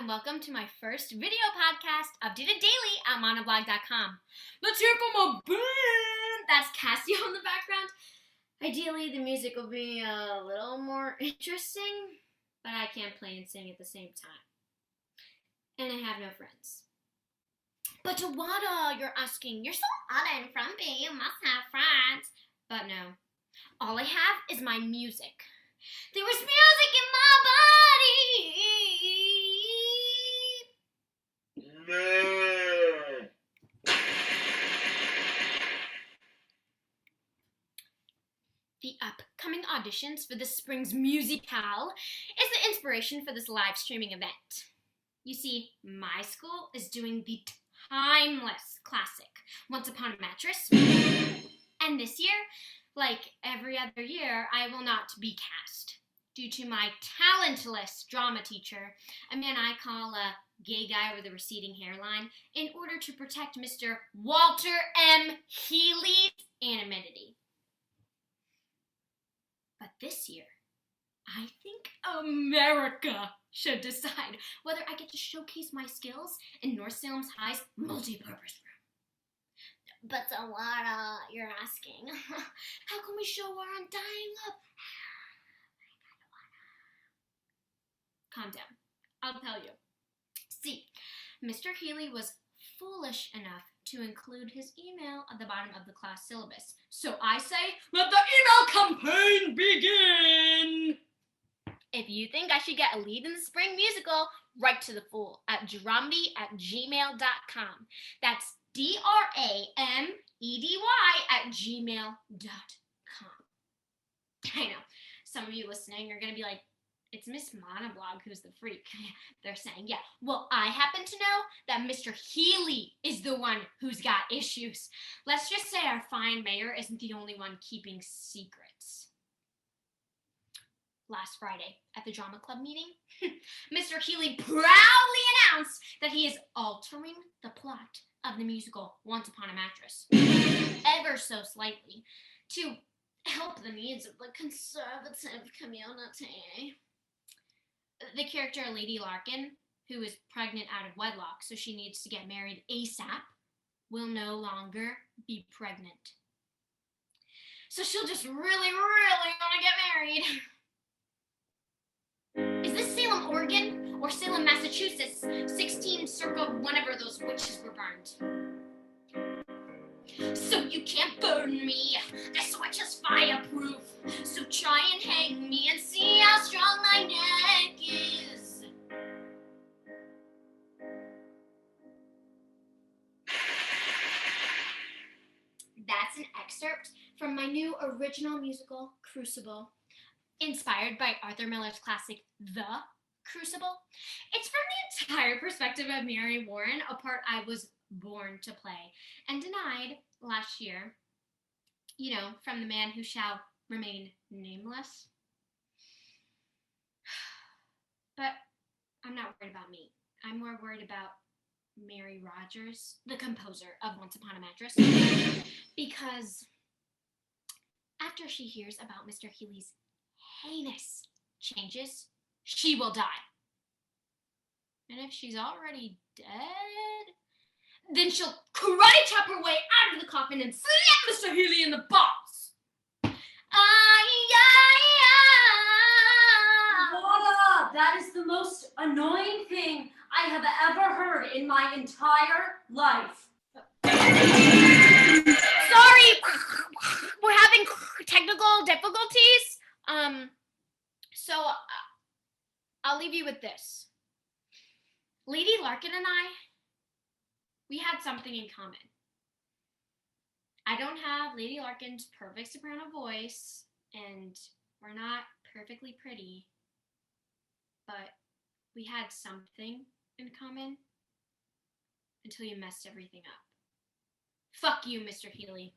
and welcome to my first video podcast, updated daily at monoblog.com. Let's hear from a band! That's Cassie on the background. Ideally, the music will be a little more interesting, but I can't play and sing at the same time. And I have no friends. But Diwata, you're asking, you're so odd and frumpy, you must have friends. But no, all I have is my music. There was music in my body. The upcoming auditions for the spring's musicale is the inspiration for this live streaming event. You see, my school is doing the timeless classic, Once Upon a Mattress. And this year, like every other year, I will not be cast due to my talentless drama teacher, a man I call a gay guy with a receding hairline, in order to protect Mr. Walter M. Healy's anonymity. But this year, I think America should decide whether I get to showcase my skills in North Salem High's multi-purpose room. But Diwata, you're asking, how can we show our undying love? Calm down. I'll tell you. See, Mr. Healy was foolish enough to include his email at the bottom of the class syllabus. So I say, let the email campaign begin! If you think I should get a lead in the spring musical, write to the fool at dramedy@gmail.com. That's DRAMEDY@gmail.com. I know, some of you listening are going to be like, it's Miss Monoblog who's the freak. They're saying, yeah, well, I happen to know that Mr. Healy is the one who's got issues. Let's just say our fine mayor isn't the only one keeping secrets. Last Friday at the drama club meeting, Mr. Healy proudly announced that he is altering the plot of the musical Once Upon a Mattress, ever so slightly, to help the needs of the conservative community. The character Lady Larkin, who is pregnant out of wedlock, so she needs to get married ASAP, will no longer be pregnant. So she'll just really want to get married. Is this Salem, Oregon, or Salem, Massachusetts, 16 circa whenever those witches were burned? So you can't burn me, this witch is fireproof. So try and hang me and see how strong my neck is. That's an excerpt from my new original musical, Crucible, inspired by Arthur Miller's classic, The Crucible. It's from the entire perspective of Mary Warren, a part I was born to play and denied last year, from the man who shall remain nameless. But I'm not worried about me. I'm more worried about Mary Rogers, the composer of Once Upon a Mattress, because after she hears about Mr. Healy's heinous changes, she will die. And if she's already dead, then she'll karate chop her way out of the coffin and slap Mr. Healy in the balls. Diwata, that is the most annoying thing I have ever heard in my entire life. Sorry, we're having technical difficulties. So I'll leave you with this. Lady Larkin and we had something in common. I don't have Lady Larkin's perfect soprano voice, and we're not perfectly pretty, but we had something in common until you messed everything up. Fuck you, Mr. Healy.